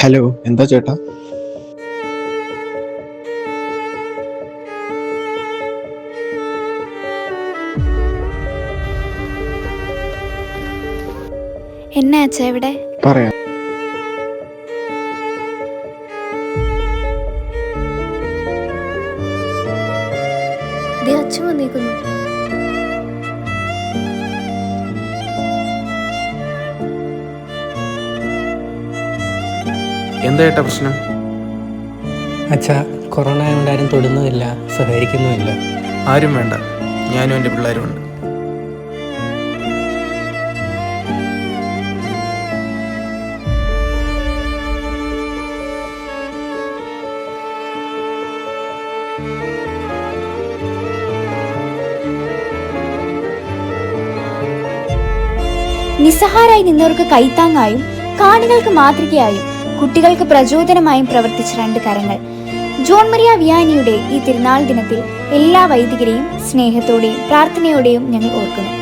Hello, എന്താ ചേട്ടാ? എന്നാ അച്ഛാ ഇവിടെ? പറയാം. ദേ അച്ഛൻ വന്നേക്കുന്നു. എന്താ ഏട്ടാ പ്രശ്നം? അച്ഛാ, കൊറോണ ആയതുകൊണ്ട് ആരും തൊടുന്നുമില്ല, സഹകരിക്കുന്നുമില്ല. ആരും വേണ്ട, ഞാനും എൻ്റെ പിള്ളേരും ഉണ്ട്. നിസ്സഹാരായി നിന്നവർക്ക് കൈത്താങ്ങായും കാണികൾക്ക് മാതൃകയായും കുട്ടികൾക്ക് പ്രചോദനമായും പ്രവർത്തിച്ച രണ്ട് കരങ്ങൾ. ജോൺ മരിയ വിയാനിയുടെ ഈ തിരുനാൾ ദിനത്തിൽ എല്ലാ വൈദികരെയും സ്നേഹത്തോടെയും പ്രാർത്ഥനയോടെയും ഞങ്ങൾ ഓർക്കുന്നു.